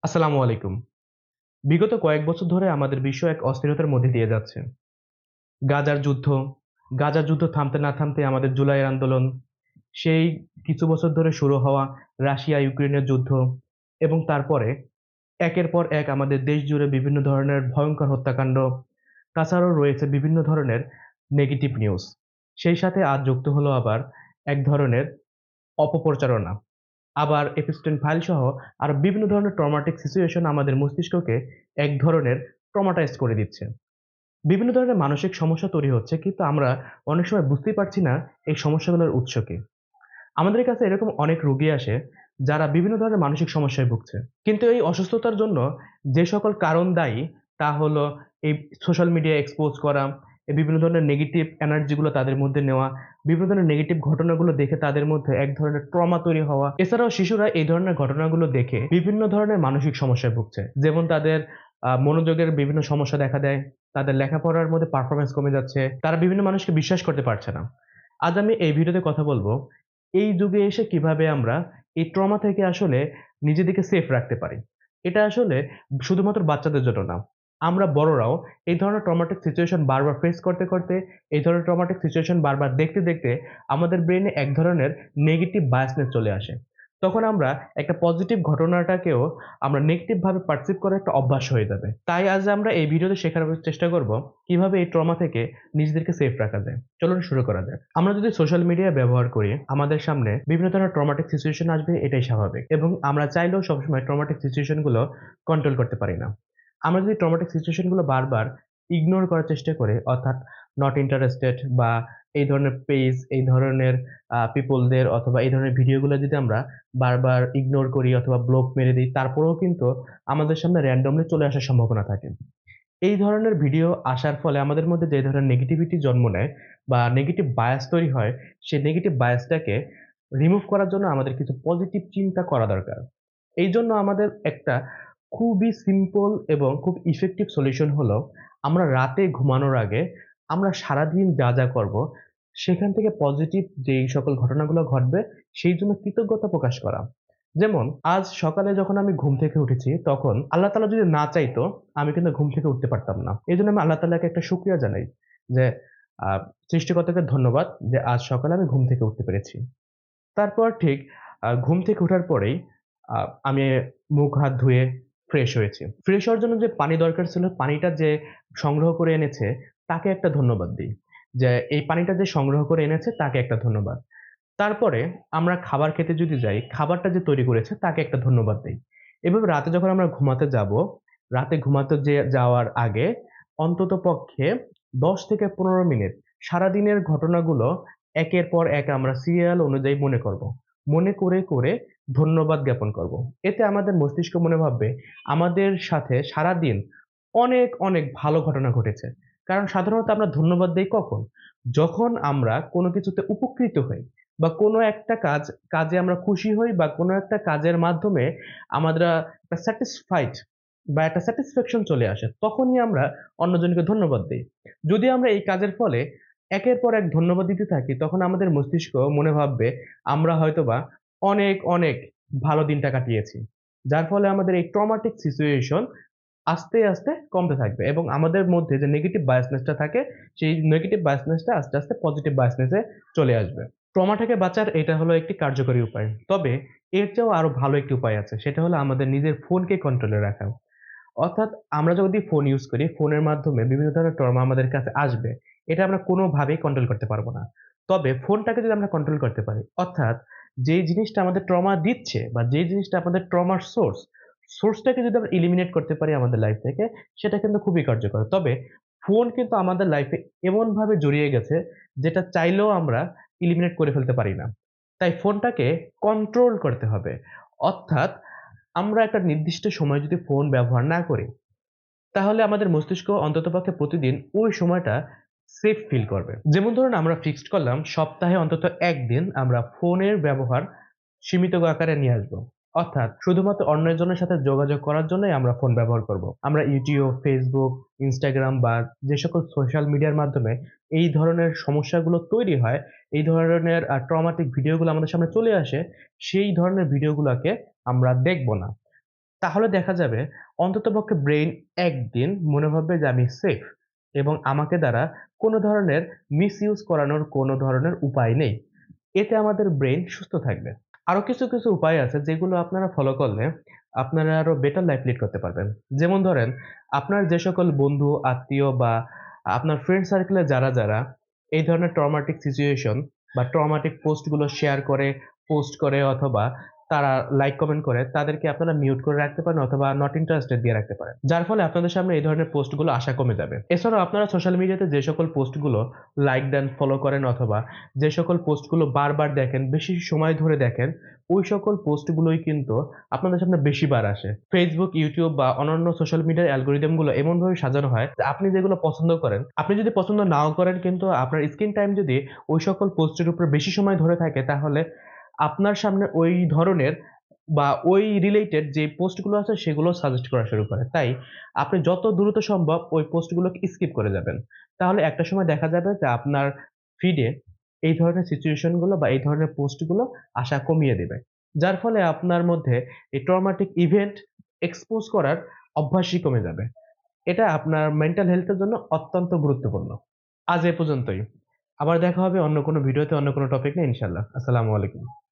আসসালামু আলাইকুম। বিগত কয়েক বছর ধরে আমাদের বিশ্ব এক অস্থিরতার মধ্যে দিয়ে যাচ্ছে। গাজার যুদ্ধ, গাজার যুদ্ধ থামতে না থামতে আমাদের জুলাইয়ের আন্দোলন, সেই কিছু বছর ধরে শুরু হওয়া রাশিয়া-ইউক্রেনের যুদ্ধ এবং তারপরে একের পর এক আমাদের দেশ জুড়ে বিভিন্ন ধরনের ভয়ংকর হত্যাকাণ্ড, তাছাড়াও রয়েছে বিভিন্ন ধরনের নেগেটিভ নিউজ। সেই সাথে আজ যুক্ত হলো আবার এক ধরনের অপপ্রচারণা। আবার এপিস্টেন ফাইল সহ আরো বিভিন্ন ধরনের ট্রমাটিক সিচুয়েশন আমাদের মস্তিষ্ককে এক ধরনের ট্রমাটাইজড করে দিচ্ছে। বিভিন্ন ধরনের মানসিক সমস্যা তৈরি হচ্ছে কিন্তু আমরা অনেক সময় বুঝতেই পারছি না এই সমস্যাগুলোর উৎস কি। আমাদের কাছে এরকম অনেক রোগী আসে যারা বিভিন্ন ধরনের মানসিক সমস্যায় ভুগছে। কিন্তু এই অসুস্থতার জন্য যে সকল কারণ দায়ী তা হলো এই সোশ্যাল মিডিয়া এক্সপোজ করা, এই বিভিন্ন ধরনের নেগেটিভ এনার্জি গুলো তাদের মধ্যে নেওয়া, বিভিন্ন ধরনের নেগেটিভ ঘটনাগুলো দেখে তাদের মধ্যে এক ধরনের ট্রমা তৈরি হওয়া। এছাড়াও শিশুরা এই ধরনের ঘটনাগুলো দেখে বিভিন্ন ধরনের মানসিক সমস্যায় ভুগছে। যেমন তাদের মনোযোগের বিভিন্ন সমস্যা দেখা দেয়, তাদের লেখাপড়ার মধ্যে পারফরম্যান্স কমে যাচ্ছে, তারা বিভিন্ন মানুষকে বিশ্বাস করতে পারছে না। আজ আমি এই ভিডিওতে কথা বলব এই যুগে এসে কিভাবে আমরা এই ট্রমা থেকে আসলে নিজেদেরকে সেফ রাখতে পারি। এটা আসলে শুধুমাত্র বাচ্চাদের জন্য না। আমরা বড়রাও এই ধরনের ট্রমাটিক সিচুয়েশন বারবার ফেস করতে, এই ধরনের ট্রমাটিক সিচুয়েশন বারবার দেখতে আমাদের ব্রেইনে এক ধরনের নেগেটিভ বায়াসনেস চলে আসে। তখন আমরা একটা পজিটিভ ঘটনাটাকেও আমরা নেগেটিভ ভাবে পারসিভ করার একটা অভ্যাস হয়ে যাবে। তাই আজ আমরা এই ভিডিওতে শেখার চেষ্টা করব কিভাবে এই ট্রমা থেকে নিজেদেরকে সেফ রাখা যায়। চলুন শুরু করা যাক। আমরা যদি সোশ্যাল মিডিয়া ব্যবহার করি, আমাদের সামনে বিভিন্ন ধরনের ট্রমাটিক সিচুয়েশন আসবে, এটাই স্বাভাবিক। এবং আমরা চাইলেও সবসময় ট্রমাটিক সিচুয়েশন গুলো কন্ট্রোল করতে পারি না। আমরা যদি ট্রমাটিক সিচুয়েশন গুলো বারবার ইগনোর করার চেষ্টা করি, অর্থাৎ নট ইন্টারেস্টেড বা এই ধরনের পেজ, এই ধরনের পিপলদের অথবা এই ধরনের ভিডিওগুলো যদি আমরা বারবার ইগনোর করি অথবা ব্লক মেরে দিই, তারপরেও কিন্তু আমাদের সামনে র‍্যান্ডমলি চলে আসার সম্ভাবনা থাকে। এই ধরনের ভিডিও আসার ফলে আমাদের মধ্যে যে ধরনের নেগেটিভিটি জন্ম নেয় বা নেগেটিভ বায়াস তৈরি হয়, সেই নেগেটিভ বায়াসটাকে রিমুভ করার জন্য আমাদের কিছু পজিটিভ চিন্তা করা দরকার। এইজন্য আমাদের একটা খুবই সিম্পল এবং খুব ইফেক্টিভ সলিউশন হলো, আমরা রাতে ঘুমানোর আগে আমরা সারাদিন যা করব, সেখান থেকে পজিটিভ যেই সকল ঘটনাগুলো ঘটবে, সেই জন্য কৃতজ্ঞতা প্রকাশ করা। যেমন আজ সকালে যখন আমি ঘুম থেকে উঠেছি, তখন আল্লাহ তাআলা যদি না চাইতো, আমি কিন্তু ঘুম থেকে উঠতে পারতাম না। এজন্য আমি আল্লাহ তাআলাকে একটা শুকরিয়া জানাই যে, আ সৃষ্টিকর্তাকে ধন্যবাদ যে আজ সকালে আমি ঘুম থেকে উঠতে পেরেছি। তারপর ঠিক ঘুম থেকে ওঠার পরেই আ আমি মুখ হাত ধুয়ে ফ্রেশ হয়েছি। ফ্রেশ হওয়ার জন্য যে পানি দরকার ছিল, পানিটা যে সংগ্রহ করে এনেছে, তাকে একটা ধন্যবাদ দেই। যে এই পানিটা যে সংগ্রহ করে এনেছে, তাকে একটা ধন্যবাদ। তারপরে আমরা খাবার খেতে যদি যাই, খাবারটা যে তৈরি করেছে তাকে একটা ধন্যবাদ দেই। এভাবে রাতে যখন আমরা ঘুমাতে যাবো, রাতে ঘুমাতে যাওয়ার আগে অন্ততপক্ষে ১০ থেকে ১৫ মিনিট সারাদিনের ঘটনাগুলো একের পর এক আমরা সিরিয়াল অনুযায়ী মনে করব। মনে করে ধন্যবাদ জ্ঞাপন করব। এতে আমাদের মস্তিষ্ক মনে ভাববে আমাদের সাথে সারাদিন অনেক ভালো ঘটনা ঘটেছে। কারণ সাধারণত আমরা ধন্যবাদ দেই কখন? যখন আমরা কোনো কিছুতে উপকৃত হই বা কোনো একটা কাজে আমরা খুশি হই বা কোনো একটা কাজের মাধ্যমে আমরা একটা স্যাটিসফাইড বা একটা স্যাটিসফ্যাকশন চলে আসে, তখনই আমরা অন্যজনকে ধন্যবাদ দেই। যদি আমরা এই কাজের ফলে একের পর এক ধন্যবাদ দিতে থাকি, তখন আমাদের মস্তিষ্ক মনে ভাববে আমরা হয়তোবা অনেক ভালো দিনটা কাটিয়েছি। যার ফলে আমাদের এই ট্রমাটিক সিচুয়েশন আস্তে কমতে থাকবে এবং আমাদের মধ্যে যে নেগেটিভ বায়াসনেস টা থাকে, সেই নেগেটিভ বায়াসনেস টা আস্তে পজিটিভ বায়াসনেস এ চলে আসবে। ট্রমা থেকে বাঁচার এটা হলো একটি কার্যকরী উপায়। তবে এর চেয়েও আরো ভালো একটি উপায় আছে। সেটা হলো আমাদের নিজের ফোনকে কন্ট্রোলে রাখা। অর্থাৎ আমরা যদি ফোন ইউজ করি, ফোনের মাধ্যমে বিভিন্ন ধরনের ট্রমা আমাদের কাছে আসবে। এটা আমরা কোনোভাবেই কন্ট্রোল করতে পারব না। তবে ফোনটাকে যদি আমরা কন্ট্রোল করতে পারি, অর্থাৎ যেই জিনিসটা আমাদের ট্রমা দিচ্ছে বা যেই জিনিসটা আমাদের ট্রমার সোর্সটাকে যদি আমরা এলিমিনেট করতে পারি আমাদের লাইফ থেকে, সেটা কিন্তু খুবই কার্যকর। তবে ফোন কিন্তু আমাদের লাইফে এমনভাবে জড়িয়ে গেছে, যেটা চাইলেও আমরা এলিমিনেট করে ফেলতে পারি না। তাই ফোনটাকে কন্ট্রোল করতে হবে। অর্থাৎ আমরা একটা নির্দিষ্ট সময় যদি ফোন ব্যবহার না করি, তাহলে আমাদের মস্তিষ্ক অন্ততপক্ষে প্রতিদিন ওই সময়টা সেফ ফিল করবে। যেমন ধরুন আমরা ফিক্সড করলাম সপ্তাহে অন্তত ১ দিন আমরা ফোনের ব্যবহার সীমিত আকারে নিয়ে আসবো। অর্থাৎ শুধুমাত্র অন্যজনের সাথে যোগাযোগ করার জন্যই আমরা ফোন ব্যবহার করব। আমরা YouTube, Facebook, Instagram বা যে সকল সোশ্যাল মিডিয়ার মাধ্যমে এই ধরনের সমস্যাগুলো তৈরি হয়, এই ধরনের ট্রমাটিক ভিডিওগুলো আমাদের সামনে চলে আসে, সেই ধরনের ভিডিওগুলাকে আমরা দেখব না। তাহলে দেখা যাবে অন্ততপক্ষে ব্রেইন একদিন মনে হবে যে আমি সেফ এবং আমাকে দ্বারা কোনো ধরনের মিসইউজ করানোর কোনো ধরনের উপায় নেই। এতে আমাদের ব্রেইন সুস্থ থাকবে। আরো কিছু উপায় আছে যেগুলো আপনারা ফলো করলে আপনারা আরো বেটার লাইফ লিড করতে পারবেন। যেমন ধরেন, আপনার যে সকল বন্ধু, আত্মীয় বা আপনার ফ্রেন্ড সার্কেলে যারা এই ধরনের ট্রমাটিক সিচুয়েশন বা ট্রমাটিক পোস্ট গুলো শেয়ার করে, পোস্ট করে অথবা তারা লাইক কমেন্ট করে, তাদেরকে আপনারা মিউট করে রাখতে পারেন অথবা নট ইন্টারেস্টেড দিয়ে রাখতে পারেন। যার ফলে আপনাদের সামনে এই ধরনের পোস্ট গুলো আসা কমে যাবে। এছাড়াও আপনারা সোশ্যাল মিডিয়াতে যে সকল পোস্ট গুলো লাইক দেন, ফলো করেন অথবা যে সকল পোস্ট গুলো বারবার দেখেন, বেশি সময় ধরে দেখেন, ওই সকল পোস্ট গুলোই কিন্তু আপনাদের সামনে বেশিবার আসে। Facebook, YouTube বা অন্যান্য সোশ্যাল মিডিয়ার অ্যালগরিদম গুলো এমনভাবে সাজানো হয় যে আপনি যেগুলো পছন্দ করেন, আপনি যদি পছন্দ নাও করেন কিন্তু আপনার স্ক্রিন টাইম যদি ওই সকল পোস্টের উপর বেশি সময় ধরে থাকে তাহলে আপনার সামনে ওই ধরনের বা ওই রিলেটেড যে পোস্টগুলো আছে সেগুলো সাজেস্ট করা শুরু করে। তাই আপনি যত দ্রুত সম্ভব ওই পোস্টগুলোকে স্কিপ করে যাবেন। তাহলে একটা সময় দেখা যাবে যে আপনার ফিডে এই ধরনের সিচুয়েশন গুলো বা এই ধরনের পোস্টগুলো আসা কমিয়ে দেবে। যার ফলে আপনার মধ্যে এই ট্রমাটিক ইভেন্ট এক্সপোজ করার অভ্যাসই কমে যাবে। এটা আপনার মেন্টাল হেলথ এর জন্য অত্যন্ত গুরুত্বপূর্ণ। আজ এ পর্যন্তই। আবার দেখা হবে অন্য কোনো ভিডিওতে অন্য কোনো টপিক নিয়ে ইনশাআল্লাহ। আসসালামু আলাইকুম।